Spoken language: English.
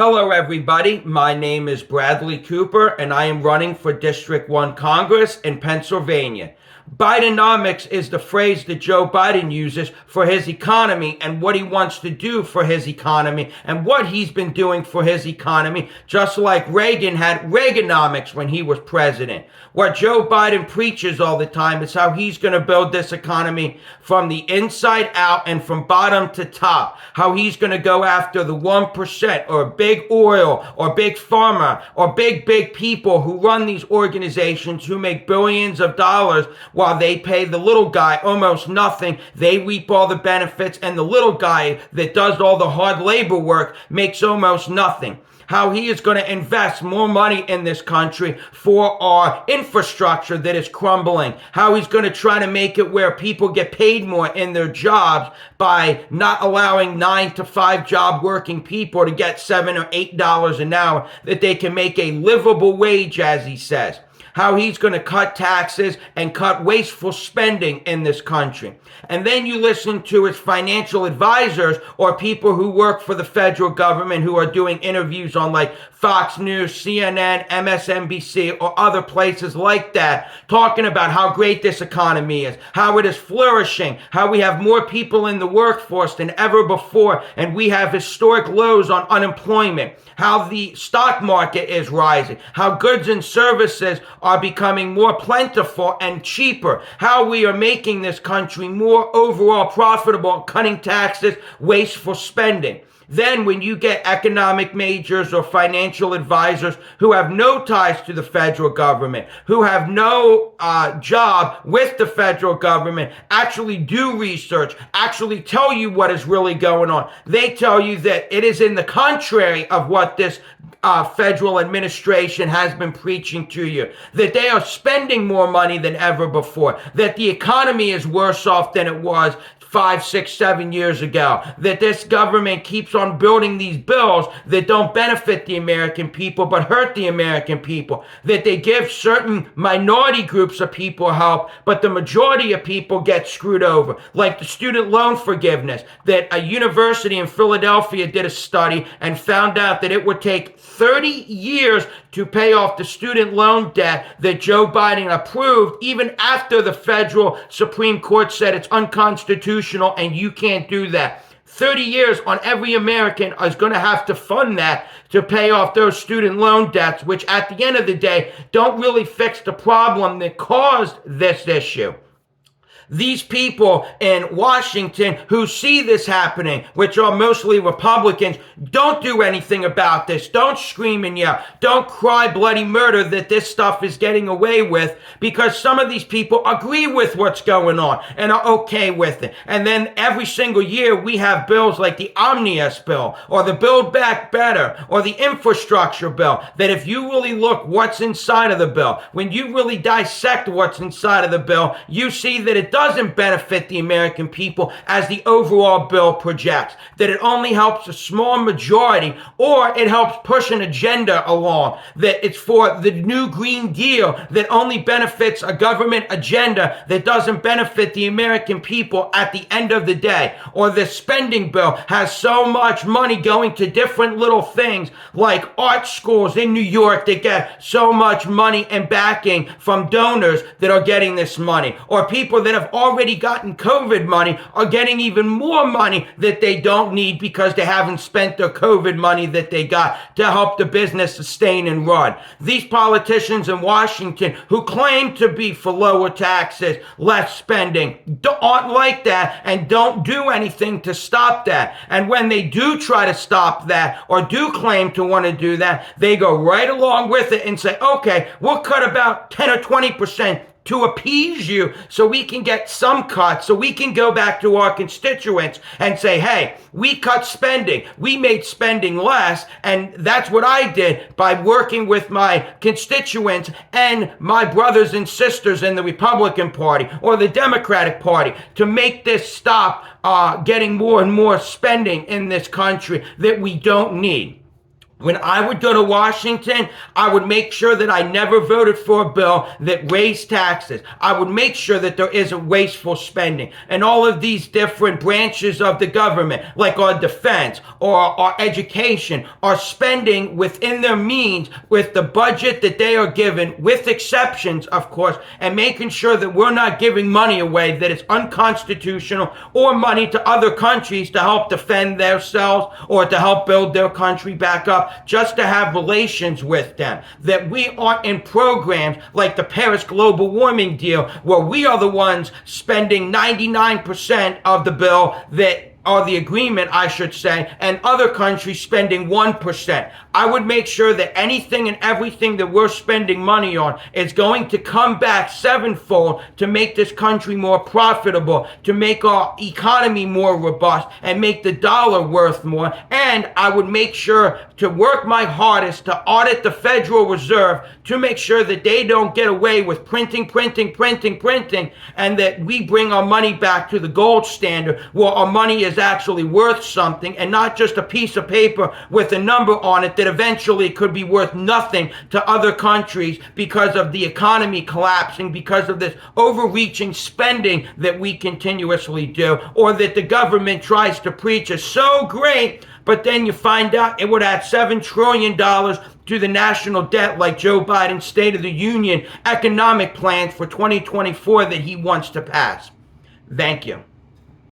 Hello, everybody. My name is Bradley Cooper, and I am running for District 1 Congress in Pennsylvania. Bidenomics is the phrase that Joe Biden uses for his economy and what he wants to do for his economy and what he's been doing for his economy, just like Reagan had Reaganomics when he was president. What Joe Biden preaches all the time is how he's going to build this economy from the inside out and from bottom to top, how he's going to go after the 1% or big oil or big pharma or big people who run these organizations who make billions of dollars while they pay the little guy almost nothing. They reap all the benefits, and the little guy that does all the hard labor work makes almost nothing. How he is going to invest more money in this country for our infrastructure that is crumbling. How he's going to try to make it where people get paid more in their jobs by not allowing 9-to-5 job working people to get $7 or $8 an hour, that they can make a livable wage, as he says. How he's going to cut taxes and cut wasteful spending in this country. And then you listen to his financial advisors or people who work for the federal government who are doing interviews on like Fox News, CNN, MSNBC, or other places like that, talking about how great this economy is, how it is flourishing, how we have more people in the workforce than ever before, and we have historic lows on unemployment, how the stock market is rising, how goods and services are becoming more plentiful and cheaper, how we are making this country more overall profitable, cutting taxes, wasteful spending. Then when you get economic majors or financial advisors who have no ties to the federal government, who have no job with the federal government, actually do research, actually tell you what is really going on. They tell you that it is in the contrary of what this federal administration has been preaching to you, that they are spending more money than ever before, that the economy is worse off than it was 5, 6, 7 years ago, that this government keeps on building these bills that don't benefit the American people but hurt the American people, that they give certain minority groups of people help, but the majority of people get screwed over, like the student loan forgiveness, that a university in Philadelphia did a study and found out that it would take 30 years to pay off the student loan debt that Joe Biden approved, even after the federal Supreme Court said it's unconstitutional and you can't do that. 30 years on every American is going to have to fund that to pay off those student loan debts, which at the end of the day don't really fix the problem that caused this issue. These people in Washington who see this happening, which are mostly Republicans, don't do anything about this. Don't scream and yell. Don't cry bloody murder that this stuff is getting away with, because some of these people agree with what's going on and are okay with it. And then every single year we have bills like the Omnibus bill or the Build Back Better or the infrastructure bill, that if you really look what's inside of the bill, when you really dissect what's inside of the bill, you see that it doesn't benefit the American people as the overall bill projects, that it only helps a small majority, or it helps push an agenda along, that it's for the new Green Deal that only benefits a government agenda that doesn't benefit the American people at the end of the day, or the spending bill has so much money going to different little things like art schools in New York that get so much money and backing from donors that are getting this money, or people that have already gotten COVID money are getting even more money that they don't need because they haven't spent their COVID money that they got to help the business sustain and run. These politicians in Washington who claim to be for lower taxes, less spending, aren't like that and don't do anything to stop that. And when they do try to stop that or do claim to want to do that, they go right along with it and say, okay, we'll cut about 10 or 20% to appease you so we can get some cuts, so we can go back to our constituents and say, hey, we cut spending. We made spending less, and that's what I did by working with my constituents and my brothers and sisters in the Republican Party or the Democratic Party to make this stop getting more and more spending in this country that we don't need. When I would go to Washington, I would make sure that I never voted for a bill that raised taxes. I would make sure that there isn't wasteful spending. And all of these different branches of the government, like our defense or our education, are spending within their means with the budget that they are given, with exceptions, of course, and making sure that we're not giving money away that is unconstitutional, or money to other countries to help defend themselves or to help build their country back up, just to have relations with them. That we aren't in programs like the Paris global warming deal, where we are the ones spending 99% of the bill or the agreement, I should say, and other countries spending 1%. I would make sure that anything and everything that we're spending money on is going to come back sevenfold to make this country more profitable, to make our economy more robust, and make the dollar worth more. And I would make sure to work my hardest to audit the Federal Reserve to make sure that they don't get away with printing, and that we bring our money back to the gold standard, where our money is actually worth something and not just a piece of paper with a number on it that eventually could be worth nothing to other countries because of the economy collapsing, because of this overreaching spending that we continuously do, or that the government tries to preach is so great, but then you find out it would add $7 trillion to the national debt, like Joe Biden's State of the Union economic plans for 2024 that he wants to pass. Thank you.